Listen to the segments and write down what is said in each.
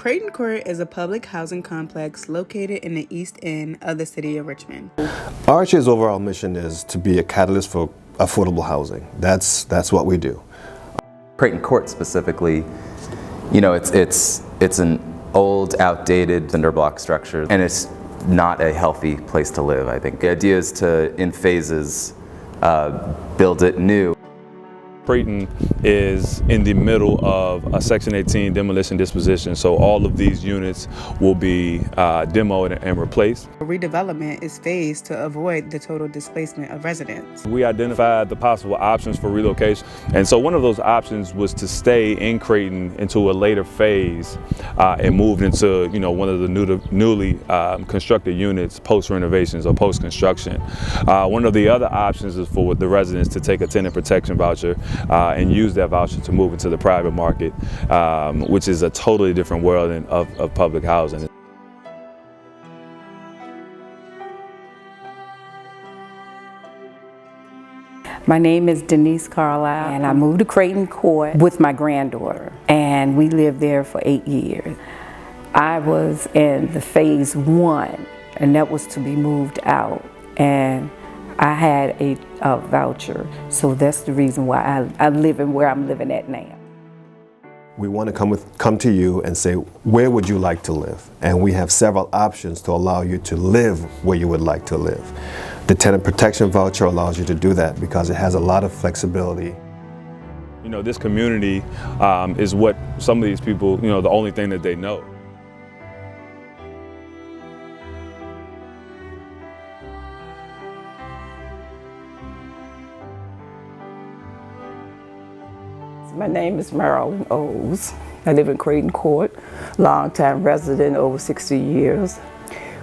Creighton Court is a public housing complex located in the East End of the city of Richmond. RHA's overall mission is to be a catalyst for affordable housing. That's what we do. Creighton Court specifically, you know, it's an old, outdated cinder block structure, and it's not a healthy place to live, I think. The idea is to, in phases, build it new. Creighton is in the middle of a Section 18 demolition disposition, so all of these units will be demoed and replaced. Redevelopment is phased to avoid the total displacement of residents. We identified the possible options for relocation, and so one of those options was to stay in Creighton into a later phase and move into, you know, one of the newly constructed units post-renovations or post-construction. One of the other options is for the residents to take a tenant protection voucher and use that voucher to move into the private market, which is a totally different world of public housing. My name is Denise Carlyle, and I moved to Creighton Court with my granddaughter, and we lived there for 8 years. I was in the phase 1, and that was to be moved out, and I had a voucher, so that's the reason why I live in where I'm living at now. We want to come to you and say, where would you like to live? And we have several options to allow you to live where you would like to live. The tenant protection voucher allows you to do that because it has a lot of flexibility. You know, this community is what some of these people, you know, the only thing that they know. My name is Marilyn Oles. I live in Creighton Court, long-time resident, over 60 years.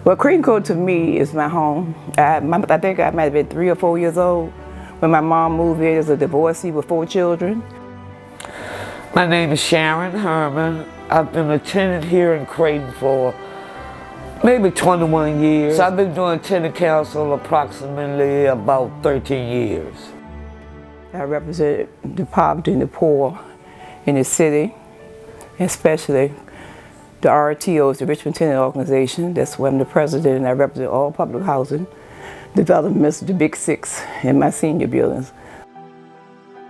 Well, Creighton Court to me is my home. I think I might have been 3 or 4 years old when my mom moved in as a divorcee with 4 children. My name is Sharon Herman. I've been a tenant here in Creighton for maybe 21 years. So I've been doing tenant council approximately about 13 years. I represent the poverty and the poor in the city, especially the RTOs, the Richmond Tenant Organization. That's where I'm the president, and I represent all public housing developments, the big 6 in my senior buildings.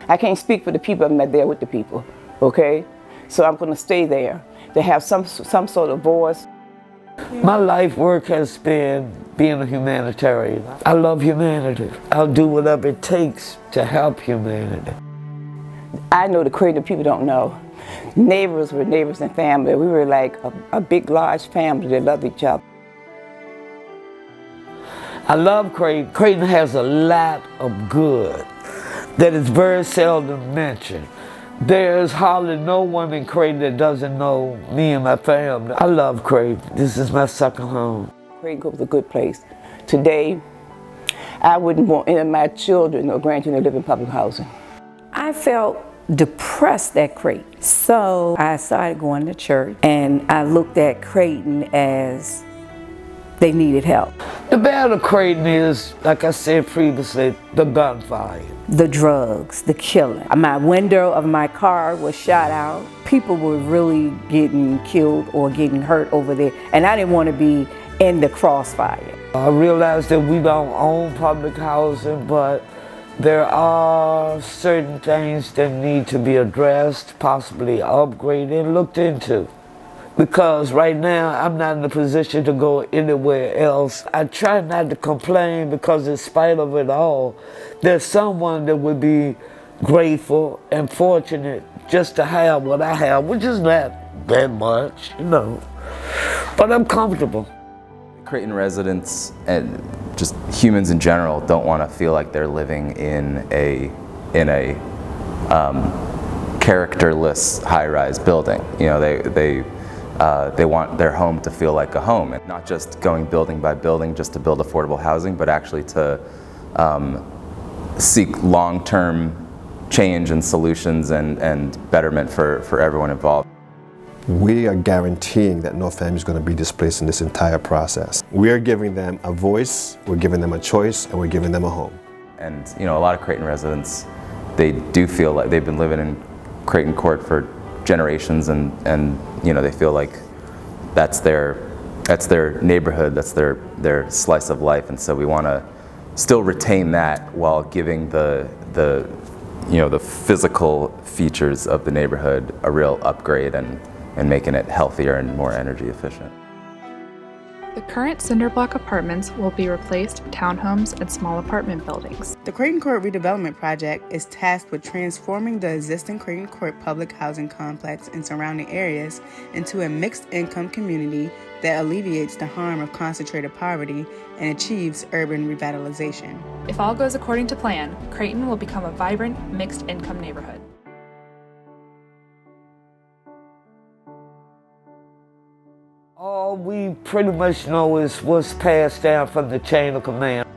I can't speak for the people, I'm not there with the people, okay? So I'm gonna stay there to have some sort of voice. My life work has been being a humanitarian. I love humanity. I'll do whatever it takes to help humanity. I know the Creighton people don't know. Neighbors were neighbors and family. We were like a big, large family that loved each other. I love Creighton. Creighton has a lot of good that is very seldom mentioned. There's hardly no one in Creighton that doesn't know me and my family. I love Creighton. This is my second home. Creighton Court was a good place. Today, I wouldn't want any of my children or grandchildren to live in public housing. I felt depressed at Creighton, so I started going to church, and I looked at Creighton as they needed help. The bad of Creighton is, like I said previously, the gunfire. The drugs, the killing. My window of my car was shot out. People were really getting killed or getting hurt over there, and I didn't want to be in the crossfire. I realized that we don't own public housing, but there are certain things that need to be addressed, possibly upgraded and looked into. Because right now, I'm not in a position to go anywhere else. I try not to complain because in spite of it all, there's someone that would be grateful and fortunate just to have what I have, which is not that much, you know. But I'm comfortable. Creighton residents and just humans in general don't want to feel like they're living in a characterless high-rise building. You know, they want their home to feel like a home, and not just going building by building just to build affordable housing, but actually to seek long-term change and solutions and betterment for everyone involved. We are guaranteeing that no family is going to be displaced in this entire process. We are giving them a voice, we're giving them a choice, and we're giving them a home. And you know, a lot of Creighton residents, they do feel like they've been living in Creighton Court for generations, and you know, they feel like that's their neighborhood, that's their slice of life, and so we want to still retain that while giving the physical features of the neighborhood a real upgrade and making it healthier and more energy efficient. The current cinder block apartments will be replaced with townhomes and small apartment buildings. The Creighton Court Redevelopment Project is tasked with transforming the existing Creighton Court public housing complex and surrounding areas into a mixed-income community that alleviates the harm of concentrated poverty and achieves urban revitalization. If all goes according to plan, Creighton will become a vibrant, mixed-income neighborhood. All we pretty much know is what's passed down from the chain of command.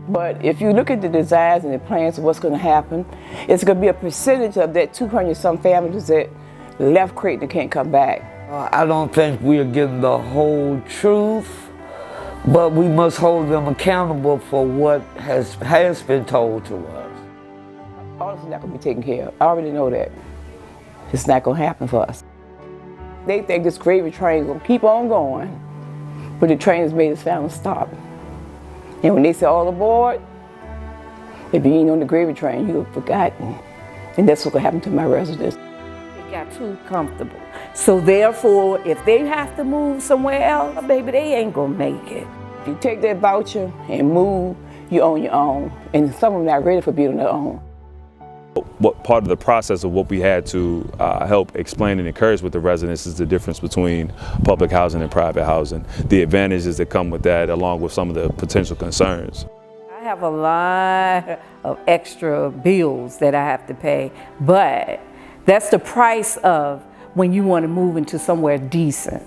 But if you look at the desires and the plans of what's going to happen, it's going to be a percentage of that 200-some families that left Creighton and can't come back. I don't think we're getting the whole truth, but we must hold them accountable for what has been told to us. All this is not going to be taken care of. I already know that. It's not going to happen for us. They think this gravy train is going to keep on going, but the train has made his family stop. And when they say all aboard, if you ain't on the gravy train, you're forgotten. And that's what's going to happen to my residents. They got too comfortable. So therefore, if they have to move somewhere else, baby, they ain't going to make it. If you take that voucher and move, you're on your own. And some of them not ready for being on their own. What part of the process of what we had to help explain and encourage with the residents is the difference between public housing and private housing, the advantages that come with that, along with some of the potential concerns. I have a lot of extra bills that I have to pay, but that's the price of when you want to move into somewhere decent.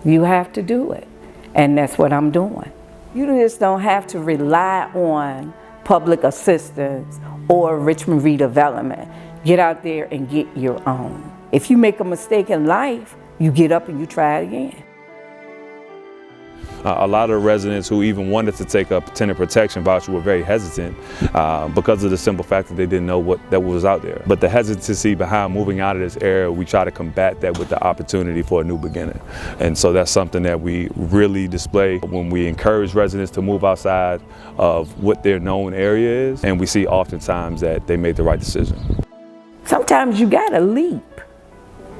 You have to do it, and that's what I'm doing. You just don't have to rely on public assistance or Richmond redevelopment. Get out there and get your own. If you make a mistake in life, you get up and you try it again. A lot of residents who even wanted to take up tenant protection voucher were very hesitant because of the simple fact that they didn't know what was out there. But the hesitancy behind moving out of this area, we try to combat that with the opportunity for a new beginning. And so that's something that we really display when we encourage residents to move outside of what their known area is. And we see oftentimes that they made the right decision. Sometimes you gotta leap.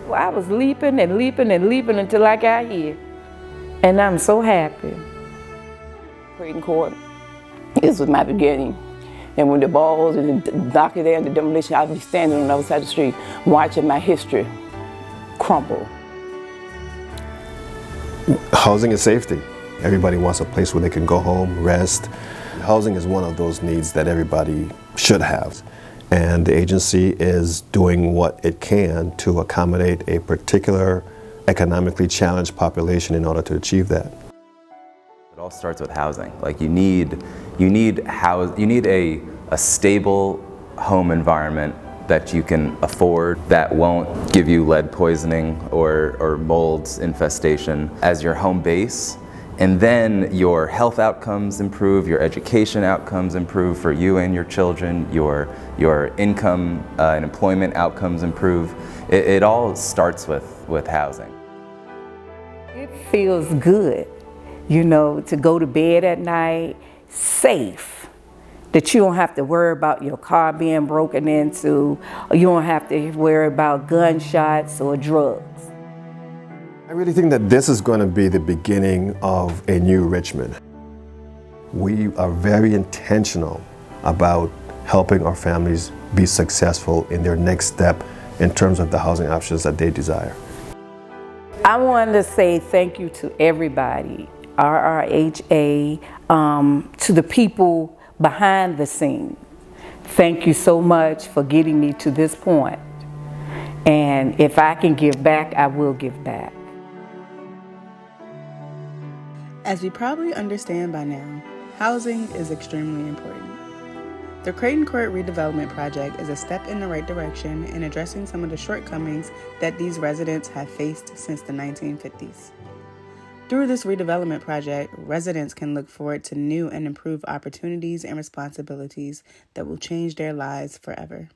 Well, I was leaping and leaping and leaping until I got here. And I'm so happy. Creighton Court, this was my beginning. And when the balls and the doctor there and the demolition, I'll be standing on the other side of the street watching my history crumble. Housing is safety. Everybody wants a place where they can go home, rest. Housing is one of those needs that everybody should have. And the agency is doing what it can to accommodate a particular economically challenged population in order to achieve that. It all starts with housing. Like you need a stable home environment that you can afford, that won't give you lead poisoning or mold infestation as your home base. And then your health outcomes improve, your education outcomes improve for you and your children, your income and employment outcomes improve. It all starts with housing. It feels good, you know, to go to bed at night safe, that you don't have to worry about your car being broken into, or you don't have to worry about gunshots or drugs. I really think that this is going to be the beginning of a new Richmond. We are very intentional about helping our families be successful in their next step in terms of the housing options that they desire. I wanted to say thank you to everybody, RRHA, to the people behind the scenes. Thank you so much for getting me to this point. And if I can give back, I will give back. As we probably understand by now, housing is extremely important. The Creighton Court Redevelopment Project is a step in the right direction in addressing some of the shortcomings that these residents have faced since the 1950s. Through this redevelopment project, residents can look forward to new and improved opportunities and responsibilities that will change their lives forever.